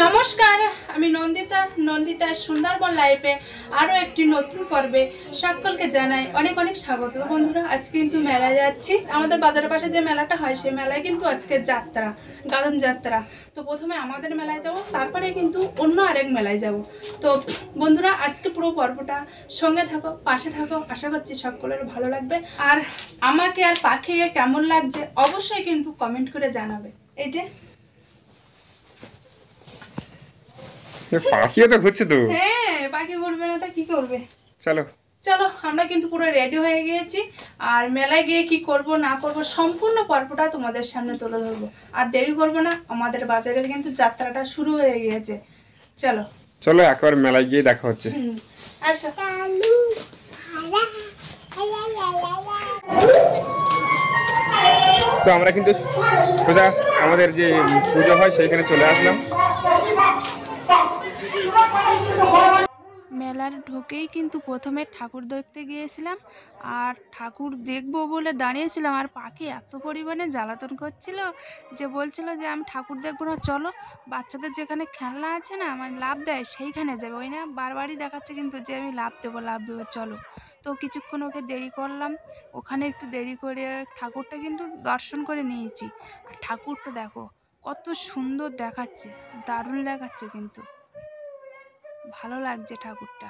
নমস্কার, আমি নন্দিতা সুন্দরবন লাইফে আরও একটি নতুন পর্বে সকলকে জানাই অনেক অনেক স্বাগত। বন্ধুরা, আজকে কিন্তু মেলায় যাচ্ছি। আমাদের বাজারের পাশে যে মেলাটা হয় সেই মেলায় কিন্তু আজকে যাত্রা, গাজন যাত্রা। তো প্রথমে আমাদের মেলায় যাব, তারপরে কিন্তু অন্য আরেক মেলায় যাব। তো বন্ধুরা, আজকে পুরো পর্বটা সঙ্গে থাকো, পাশে থাকো। আশা করছি সকলের ভালো লাগবে। আর আমাকে আর পাখিকে কেমন লাগছে অবশ্যই কিন্তু কমেন্ট করে জানাবে। এই যে পাখিও তো ঘুরছে তো। হ্যাঁ, পাখি ঘুরবে না তো কি করবে। চলো চলো, আমরা কিন্তু পুরো রেডি হয়ে গিয়েছি। আর মেলায় গিয়ে কি করব না করব সম্পূর্ণ পর্বটা তোমাদের সামনে তুলে ধরবো। আর দেরি করবো না, আমাদের বাজারে কিন্তু যাত্রাটা শুরু হয়ে গিয়েছে। চলো চলো একবার মেলায় গিয়ে দেখা হচ্ছে। আচ্ছা, তো আমরা কিন্তু সোজা আমাদের যে পুজো হয় সেইখানে চলে আসলাম। মেলার ঢুকেই কিন্তু প্রথমে ঠাকুর দেখতে গিয়েছিলাম। আর ঠাকুর দেখবো বলে দাঁড়িয়েছিলাম, আর পাখি এত পরিমাণে জ্বালাতন করছিল যে বলছিল যে আমি ঠাকুর দেখবো না, চলো বাচ্চাদের যেখানে খেলনা আছে না, মানে লাফ দেয় সেইখানে যাবে। ওই না বারবারই দেখাচ্ছে কিন্তু যে আমি লাফ দেবো চলো। তো কিছুক্ষণ ওকে দেরি করলাম, ওখানে একটু দেরি করে ঠাকুরটা কিন্তু দর্শন করে নিয়েছি। আর ঠাকুরটা দেখো কত সুন্দর দেখাচ্ছে, দারুণ দেখাচ্ছে, কিন্তু ভালো লাগছে ঠাকুরটা।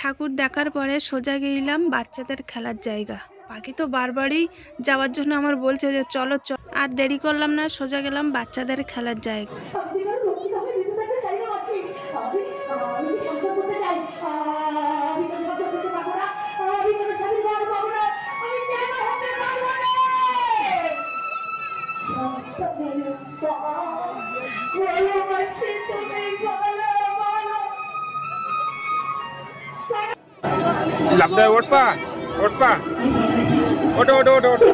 ঠাকুর দেখার পরে সোজা গেলাম বাচ্চাদের খেলার জায়গা। পাখি তো বারবারই যাওয়ার জন্য আমার বলছে যে চলো চলো, আর দেরি করলাম না, সোজা গেলাম বাচ্চাদের খেলার জায়গা। লাভ দেয়, ওঠ পা ওটো ওটো ওটো ওটো।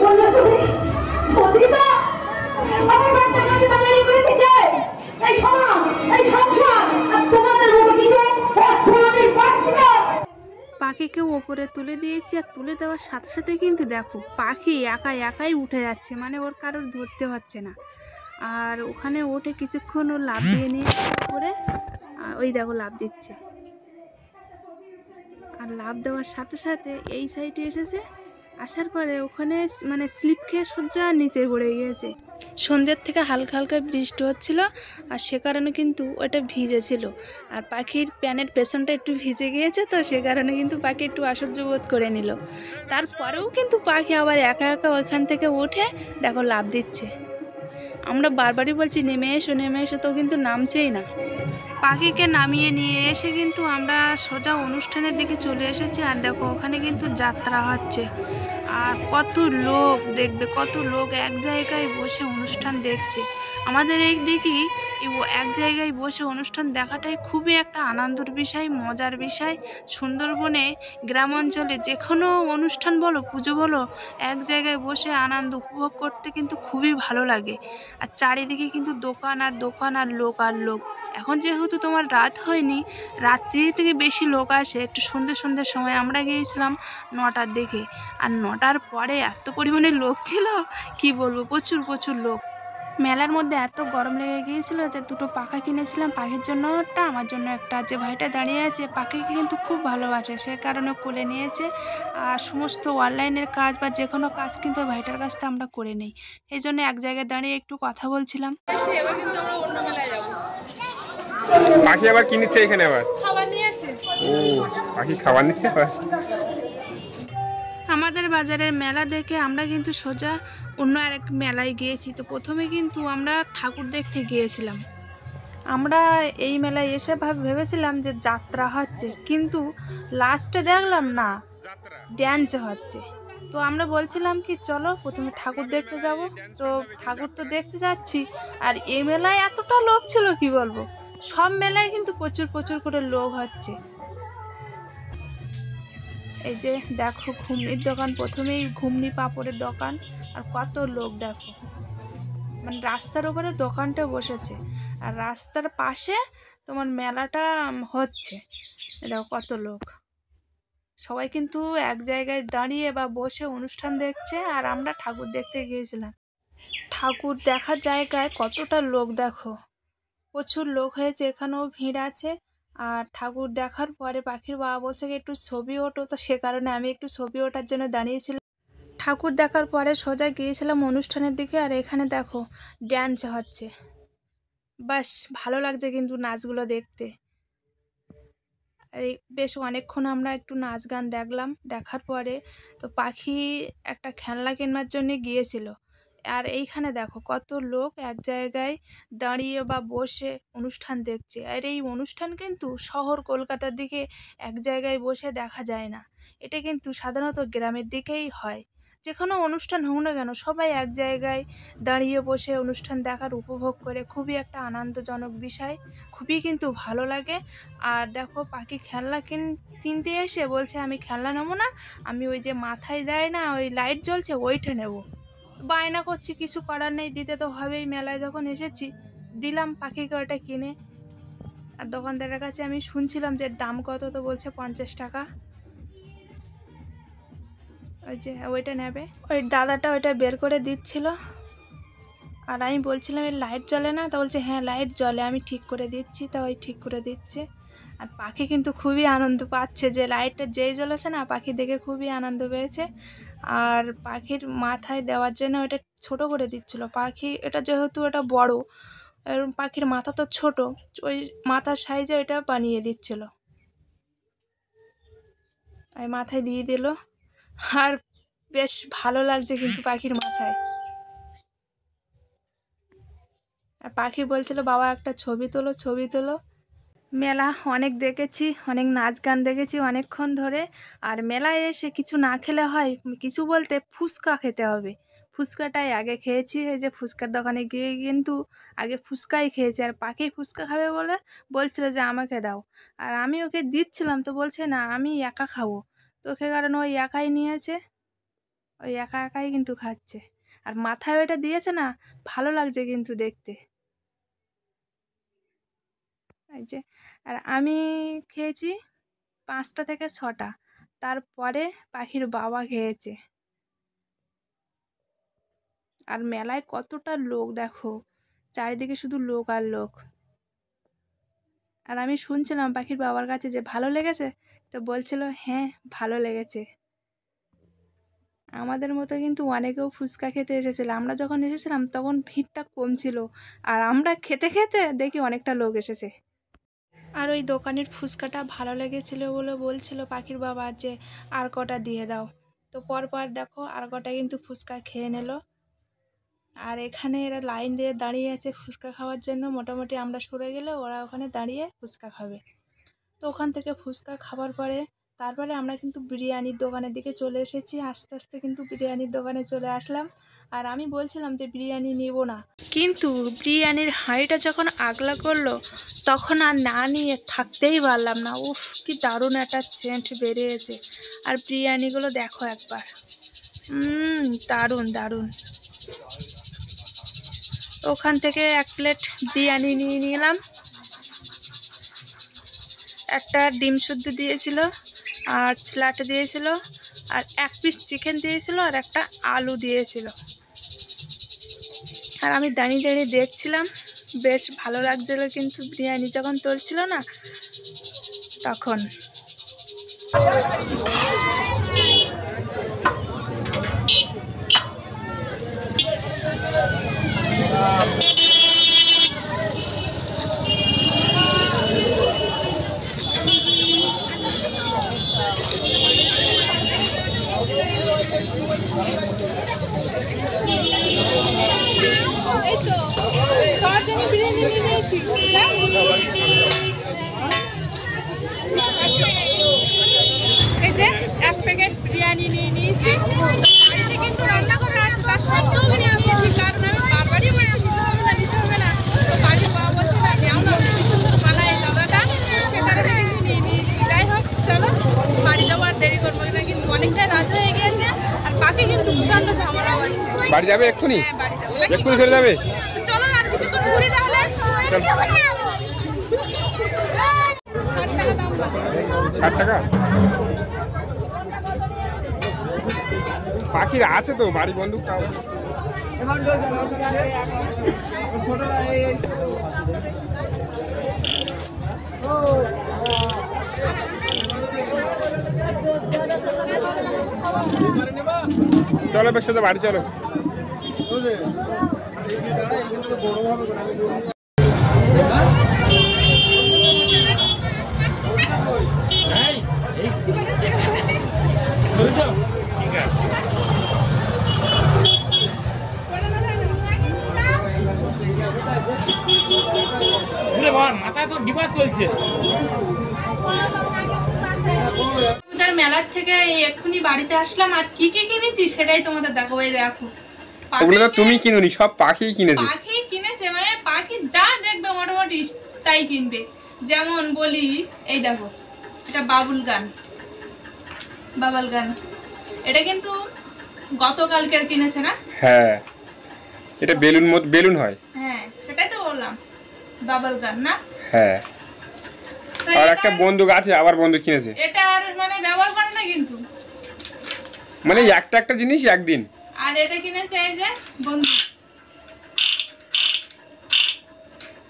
পাখিকে ওপরে তুলে দিয়েছি, আর তুলে দেওয়ার সাথে সাথে কিন্তু দেখো পাখি একাই উঠে যাচ্ছে, মানে ওর কারোর ধরতে হচ্ছে না। আর ওখানে ওঠে কিছুক্ষণ ও লাফ দিয়ে নিয়েছে উপরে, ওই দেখো লাফ দিচ্ছে। আর লাফ দেওয়ার সাথে সাথে এই সাইডে এসেছে, আসার পরে ওখানে মানে স্লিপ খেয়ে সোজা নিচে পড়ে গিয়েছে। সন্ধ্যের থেকে হালকা হালকা বৃষ্টি হচ্ছিল, আর সে কারণে কিন্তু ওটা ভিজেছিল। আর পাখির প্যানের পেছনটা একটু ভিজে গিয়েছে, তো সে কারণে কিন্তু পাখি একটু অসহ্য বোধ করে নিল। তারপরেও কিন্তু পাখি আবার একা ওইখান থেকে উঠে দেখো লাফ দিচ্ছে। আমরা বারবারই বলছি নেমে এসো, তো কিন্তু নামছেই না। পাখিকে নামিয়ে নিয়ে এসে কিন্তু আমরা সোজা অনুষ্ঠানের দিকে চলে এসেছি। আর দেখো ওখানে কিন্তু যাত্রা হচ্ছে, আর কত লোক দেখবে, কত লোক এক জায়গায় বসে অনুষ্ঠান দেখছে। আমাদের এই দিকেই এক জায়গায় বসে অনুষ্ঠান দেখাটাই খুবই একটা আনন্দের বিষয়, মজার বিষয়। সুন্দরবনে গ্রাম অঞ্চলে যে কোনো অনুষ্ঠান বলো, পুজো বলো, এক জায়গায় বসে আনন্দ উপভোগ করতে কিন্তু খুবই ভালো লাগে। আর চারিদিকে কিন্তু দোকান আর লোক। এখন যেহেতু তোমার রাত হয়নি, রাত্রি থেকে বেশি লোক আসে। একটু সন্ধ্যের সময় আমরা গিয়েছিলাম 9টার দিকে, আর 9টার পরে এত পরিমাণে লোক ছিল কি বলবো, প্রচুর লোক। মেলার মধ্যে এত গরম লেগে গিয়েছিল যে দুটো পাখা কিনেছিলাম, পাখির জন্য একটা, আমার জন্য একটা। যে ভাইটা দাঁড়িয়ে আছে পাখিকে কিন্তু খুব ভালোবাসে, সে কারণে কোলে নিয়েছে। আর সমস্ত অনলাইনের কাজ বা যে কোনো কাজ কিন্তু ভাইটার কাছ থেকে আমরা করে নিই, এই জন্য এক জায়গায় দাঁড়িয়ে একটু কথা বলছিলাম। এবার কিন্তু আমরা অন্য মেলায় যাবো। পাখি আবার কি নিচ্ছে এখানে? আবার খাবার নিয়েছে। ও, পাখি খাবার নিচ্ছে। আমাদের বাজারের মেলা দেখে আমরা কিন্তু সোজা অন্য আরেক মেলায় গিয়েছি। তো প্রথমে কিন্তু আমরা ঠাকুর দেখতে গিয়েছিলাম। আমরা এই মেলায় এসে ভেবেছিলাম যে যাত্রা হচ্ছে, কিন্তু লাস্টে দেখলাম না, ড্যান্স হচ্ছে। তো আমরা বলছিলাম কি চলো প্রথমে ঠাকুর দেখতে যাব। তো ঠাকুর তো দেখতে যাচ্ছি, আর এই মেলায় এতটা লোক ছিল কি বলবো। সব মেলায় কিন্তু প্রচুর করে লোক হচ্ছে। এই যে দেখো ঘুমনির দোকান, প্রথমেই ঘুমনি পাপড়ের দোকান, আর কত লোক দেখো, মানে রাস্তার উপরে দোকানটা বসেছে। আর রাস্তার পাশে তোমার মেলাটা হচ্ছে। দেখো কত লোক, সবাই কিন্তু এক জায়গায় দাঁড়িয়ে বা বসে অনুষ্ঠান দেখছে, আর আমরা ঠাকুর দেখতে গিয়েছিলাম। ঠাকুর দেখার জায়গায় কতটা লোক দেখো, প্রচুর লোক হয়েছে, এখানেও ভিড় আছে। আর ঠাকুর দেখার পরে পাখির বাবা বলছে কি একটু ছবি ওঠো, তো সে কারণে আমি একটু ছবি ওঠার জন্য দাঁড়িয়েছিলাম। ঠাকুর দেখার পরে সোজা গিয়েছিলাম অনুষ্ঠানের দিকে, আর এখানে দেখো ড্যান্স হচ্ছে, বাস ভালো লাগছে কিন্তু নাচগুলো দেখতে। এই বেশ অনেকক্ষণ আমরা একটু নাচ গান দেখলাম, দেখার পরে তো পাখি একটা খেলনা কেনার জন্য গিয়েছিল। আর এইখানে দেখো কত লোক এক জায়গায় দাঁড়িয়ে বা বসে অনুষ্ঠান দেখছে। আর এই অনুষ্ঠান কিন্তু শহর কলকাতার দিকে এক জায়গায় বসে দেখা যায় না, এটা কিন্তু সাধারণত গ্রামের দিকেই হয়। যে কোনো অনুষ্ঠান হোক না কেন, সবাই এক জায়গায় দাঁড়িয়ে বসে অনুষ্ঠান দেখার উপভোগ করে, খুবই একটা আনন্দজনক বিষয়, খুবই কিন্তু ভালো লাগে। আর দেখো পাখি খেলনা কিনতে এসে বলছে আমি খেলনা নেবো না, আমি ওই যে মাথায় দেয় না ওই লাইট জ্বলছে ওইটা নেব। বায়না করছি, কিছু করার নেই, দিতে তো হবেই, মেলায় যখন এসেছি দিলাম পাখিকে ওটা কিনে। আর দোকানদারের কাছে আমি শুনছিলাম যে দাম কত, তো বলছে 50 টাকা, ওই যে ওইটা নেবে। ওই দাদাটা ওইটা বের করে দিচ্ছিল, আর আমি বলছিলাম এই লাইট জ্বলে না, তা বলছে হ্যাঁ লাইট জ্বলে, আমি ঠিক করে দিচ্ছি, তা ওই ঠিক করে দিচ্ছে। আর পাখি কিন্তু খুবই আনন্দ পাচ্ছে, যে লাইটটা যেই জ্বলেছে না, পাখি দেখে খুবই আনন্দ পেয়েছে। আর পাখির মাথায় দেওয়ার জন্য ওটা ছোট করে দিচ্ছিল। পাখি এটা যেহেতু এটা বড়, এরকম পাখির মাথা তো ছোট, ওই মাথার সাইজে ওইটা বানিয়ে দিচ্ছিল, ওই মাথায় দিয়ে দিল। আর বেশ ভালো লাগছে কিন্তু পাখির মাথায়। আর পাখি বলছিল বাবা একটা ছবি তোলো, ছবি তোলো। মেলা অনেক দেখেছি, অনেক নাচ গান দেখেছি অনেকক্ষণ ধরে। আর মেলায় এসে কিছু না খেলে হয়, কিছু বলতে ফুচকা খেতে হবে। ফুচকাটাই আগে খেয়েছি, এই যে ফুচকার দোকানে গিয়ে কিন্তু আগে ফুচকাই খেয়েছি। আর পাখি ফুচকা খাবে বলে বলছিল যে আমাকে দাও, আর আমি ওকে দিচ্ছিলাম, তো বলছে না আমি একা খাবো। তো ওকে কারণ ওই একাই নিয়েছে, ওই একা একাই কিন্তু খাচ্ছে। আর মাথায় ওইটা দিয়েছে না, ভালো লাগছে কিন্তু দেখতে, এই যে। আর আমি খেয়েছি 5টা থেকে 6টা, তারপরে পাখির বাবা খেয়েছে। আর মেলায় কতটা লোক দেখো, চারিদিকে শুধু লোক আর লোক। আর আমি শুনছিলাম পাখির বাবার কাছে যে ভালো লেগেছে, তো বলছিল হ্যাঁ ভালো লেগেছে। আমাদের মতো কিন্তু অনেকেও ফুচকা খেতে এসেছিল, আমরা যখন এসেছিলাম তখন ভিড়টা কম ছিল, আর আমরা খেতে খেতে দেখি অনেকটা লোক এসেছে। আর ওই দোকানের ফুচকাটা ভালো লেগেছিল বলে বলছিল পাখির বাবা যে আর কটা দিয়ে দাও। তো পরপর দেখো আর কটা কিন্তু ফুচকা খেয়ে নিল। আর এখানে এরা লাইন দিয়ে দাঁড়িয়ে আছে ফুচকা খাওয়ার জন্য, মোটামুটি আমরা সরে গেলে ওরা ওখানে দাঁড়িয়ে ফুচকা খাবে। তো ওখান থেকে ফুচকা খাবার পরে তারপরে আমরা কিন্তু বিরিয়ানির দোকানের দিকে চলে এসেছি, আস্তে আস্তে কিন্তু বিরিয়ানির দোকানে চলে আসলাম। আর আমি বলছিলাম যে বিরিয়ানি নেব না, কিন্তু বিরিয়ানির হাঁড়িটা যখন আগলা করলো তখন আর না নিয়ে থাকতেই পারলাম না। উফ কি দারুণ একটা সেন্ট বেরিয়েছে। আর বিরিয়ানিগুলো দেখো একবার, দারুণ দারুণ। ওখান থেকে 1 প্লেট বিরিয়ানি নিয়ে নিলাম, একটা ডিম শুদ্ধ দিয়েছিল, আর স্যালাড দিয়েছিল, আর 1 পিস চিকেন দিয়েছিল, আর একটা আলু দিয়েছিল। আর আমি দাঁড়িয়ে দাঁড়িয়ে দেখছিলাম, বেশ ভালো লাগছিলো কিন্তু বিরিয়ানি যখন তুলছিল না তখন। এই যে 1 প্যাকেট বিরিয়ানি নিয়ে নিয়েছি, বাড়িতে কিন্তু রান্না করে আছে, তার সত্ত্বেও বিরিয়ানি নিয়েছি, কারণ আমি বারবারই বলছি নিতে হবে না। তো বাড়ির বাবা বলছে না নেও না, অনেক সুন্দর বানায় দাদাটা, সে কারণে কিন্তু নিয়ে নিয়েছি। যাই হোক চলো বাড়ি যাবো, আর দেরি করবো না, কিন্তু অনেকটাই রাত হয়ে গিয়েছে। আর পাখি কিন্তু প্রচন্ড ঝামেলা হচ্ছে। বাড়ি যাবে এক্ষুনি? হ্যাঁ বাড়ি যাবো, এক্ষুনি চলে যাবে? চলো আর কিছুক্ষণ ঘুরি তাহলে। 60 টাকা। পাখির আছে তো বাড়ি বন্দুকটাও। চলো বেশ, সোজা বাড়ি চলো। মাথায় তো ডিবা চলছে। মেলার থেকে এক্ষুনি বাড়িতে আসলাম, আর কি কি কিনেছি সেটাই তোমাদের দেখাবো। এই দেখো, ওগুলো তো তুমি কিনুনি, সব পাখি কিনেছে। পাখি কিনেছে, মানে পাখি যা দেখবে মোটামুটি তাই কিনবে। যেমন বলি, এই দেখো, এটা বাবুল গান, এটা কিন্তু গতকালকের কিনেছে না? হ্যাঁ, এটা বেলুন হয়। হ্যাঁ, সেটাই তো বললাম, বাবুল গান না? হ্যাঁ, আর একটা বন্দুক আছে, আবার বন্দুক কিনেছে। এটা আর মানে ব্যবহার করে না কিন্তু, মানে একটা জিনিস একদিন। আর এটা কিনেছে এই যে বন্দুক,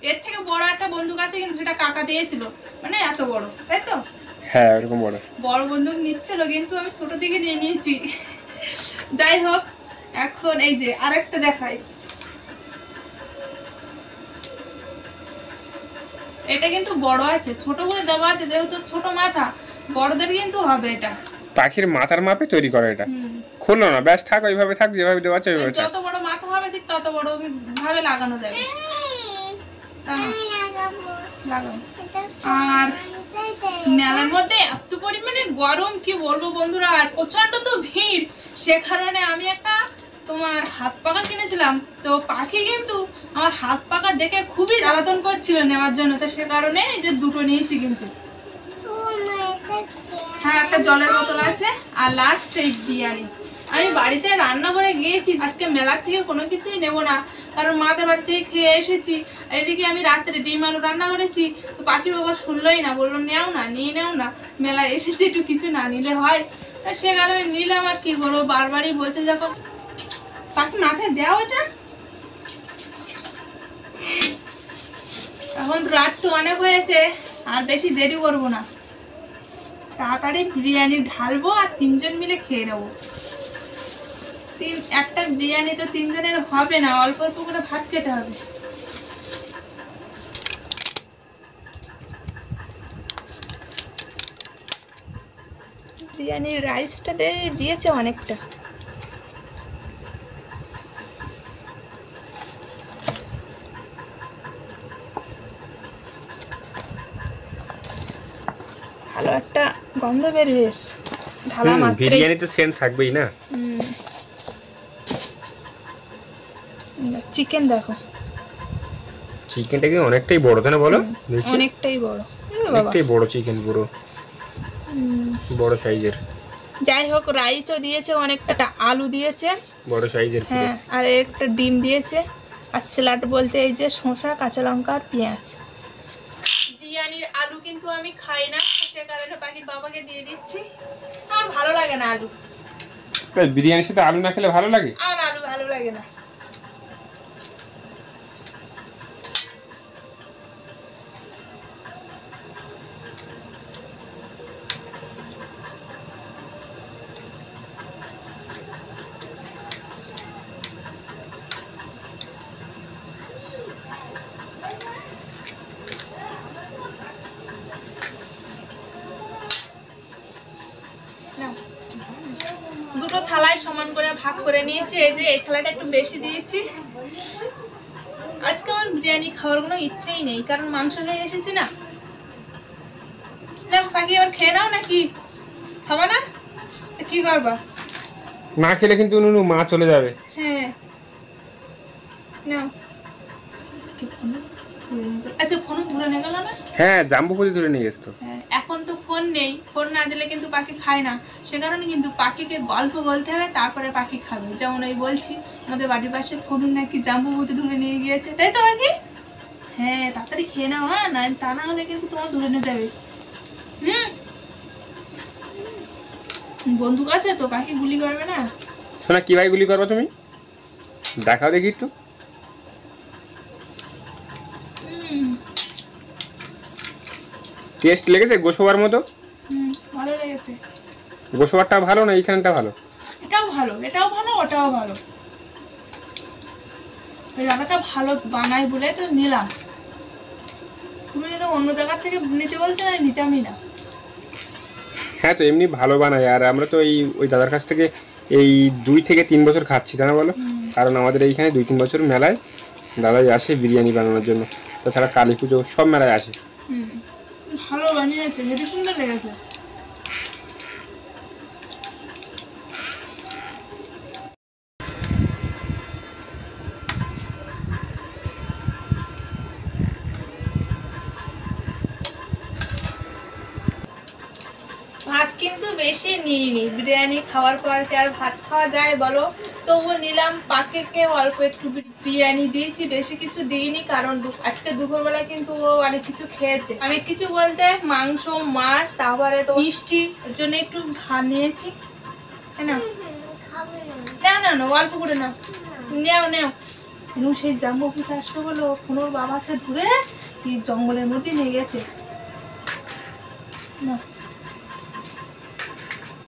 এর থেকে বড় একটা বন্দুক আছে কিন্তু সেটা কাকা দিয়েছিল, মানে এত বড়, তাই তো? হ্যাঁ, এরকম বড় বন্দুক নিচ্ছিল, কিন্তু আমি ছোট দিকে নিয়ে নিয়েছি। যাই হোক, এখন এই যে আরেকটা দেখাই, এটা কিন্তু বড় আছে, ছোট করে দেওয়া আছে যেহেতু ছোট মাথা, বড়দের কিন্তু হবে। এটা পাখির মাথার মাপে তৈরি করে। এটা খুললো না, ব্যাস থাক ওইভাবে থাক, যেভাবে দেওয়া আছে ওইভাবে থাক। যত বড় মাথা হবে ঠিক তত বড় ভাবে লাগানো যাবে। আর মেলার মধ্যে এত পরিমাণে গরম, কি বলবো বন্ধুরা, আর প্রচন্ড তো ভিড়, সে কারণে আমি একটা তোমার হাত পাখা কিনেছিলাম। তো পাখি কিন্তু আমার হাত পাখা দেখে খুবই জ্বালাতন করছিল নেওয়ার জন্য, তো সে কারণে এই যে দুটো নিয়েছি। কিন্তু হ্যাঁ, একটা জলের বোতল আছে, আর লাস্ট এই বিরিয়ানি। আমি বাড়িতে রান্না করে গিয়েছি, আজকে মেলার থেকে কোনো কিছুই নেবো না, কারণ মাদের বাড়ি থেকে খেয়ে এসেছি। আর এদিকে আমি রাত্রে ডিম আলু রান্না করেছি, তো পাখি বাবা শুনলোই না, বললো নেও না, নিয়ে নেও না, মেলায় এসেছি, একটু কিছু না নিলে হয়। তা সে কারণে নিলাম, আর কি করবো, বারবারই বলছে যখন। পাখি মাথায় দেওয়া ওটা। এখন রাত তো অনেক হয়েছে, আর বেশি দেরি করবো না, তাড়াতাড়ি বিরিয়ানি ঢালবো আর তিনজন মিলে খেয়ে নেবো। একটা বিরিয়ানি তো তিনজনের হবে না, অল্প অল্প করে ভাত খেতে হবে। বিরিয়ানির রাইসটা দিয়েছে অনেকটা। ভালো একটা গন্ধ বের হয়েছে, ঢালা মাত্রই। বিরিয়ানি তো সেন্ট থাকবেই না। চিকেন দেখো, চিকেনটা কি অনেকটাই বড়, তাই না বলো? অনেকটাই বড়, অনেকটাই বড় চিকেন, পুরো বড় সাইজের। যাই হোক, রাইসও দিয়েছে অনেকটা, আলু দিয়েছে বড় সাইজের। হ্যাঁ, আর একটা ডিম দিয়েছে, আর স্যালাড বলতে এই যে শসা, কাঁচা লঙ্কা আর পেঁয়াজ। বিরিয়ানির আলু কিন্তু আমি খাই না, সে কারণে পাখির বাবাকে দিয়ে দিচ্ছি। আমার ভালো লাগে না আলু। বিরিয়ানির সাথে আলু না খেলে ভালো লাগে? আমার আলু ভালো লাগে না। দুটো থালায় সমান করে ভাগ করে নিয়েছি। এই যে এই থালাটা একটু বেশি দিয়েছি। আজকে আমার বিরিয়ানি খাওয়ার কোনো ইচ্ছেই নেই, কারণ মাংস খেয়ে এসেছি না। পাখি আবার খেয়ে নাও নাকি? খাবা না? কি করবা? না খেলে কিন্তু নুনু মা চলে যাবে। হ্যাঁ, নাও। আচ্ছা, ফোন ধরে নিয়ে গেল না? হ্যাঁ, জাম্বু খুঁজে ধরে নিয়ে গেছে তো। এখন তো ফোন নেই, ফোন না দিলে কিন্তু পাখি খায় না। সে কারণে কিন্তু পাখিকে গল্প বলতে হবে, তারপরে পাখি খাবে। যেমন ওই বলছি, আমাদের বাড়ির পাশে ফোন নাকি জাম্বু বুঝে ধরে নিয়ে গিয়েছে, তাই তো পাখি? হ্যাঁ, তাড়াতাড়ি খেয়ে নাও, হ্যাঁ, না তা না হলে কিন্তু তোমার ধরে নিয়ে যাবে। বন্দুক আছে তো, পাখি গুলি করবে না। শোনা কিভাবে গুলি করবো তুমি দেখাও দেখি একটু। টেস্ট লেগেছে গোসবার মতো? ভালো লেগেছে। গোসবারটা ভালো না এইখানটা ভালো? এটাও ভালো, এটাও ভালো, ওটাও ভালো। এই রান্নাটা ভালো বানাই বলে তো নিলাম। তুমি যদি অন্য জায়গা থেকে নিতে বলছো না, নিতামই না। হ্যাঁ তো এমনি ভালো বানায়, আর আমরা তো ওই দাদার কাছ থেকে এই 2 থেকে 3 বছর খাচ্ছি, তাই না বলো? কারণ আমাদের এইখানে 2-3 বছর মেলায় দাদাই আসে বিরিয়ানি বানানোর জন্য, তাছাড়া কালী পুজো সব মেলায় আসে। ভালো বানিয়েছে, হেবি সুন্দর লেগেছে। ভাত কিন্তু বেশি নিইনি, বিরিয়ানি খাওয়ার পর কি আর ভাত খাওয়া যায় বলো? তবুও নিলাম। পাখিকে অল্প একটু বিরিয়ানি দিয়েছি, বেশি কিছু দিইনি, কারণ আজকে দুপুরবেলা কিন্তু ও অনেক কিছু খেয়েছে। অনেক কিছু বলতে মাংস, মাছ, তারপরে তো মিষ্টি, এর জন্য একটু ভাত নিয়েছি। না না না না, অল্প করে নাও, নেও নেও। সেই জাম্বু পিঠা আসবে বলো, কোনো বাবা সে ধরে জঙ্গলের মধ্যে নিয়ে গেছে। না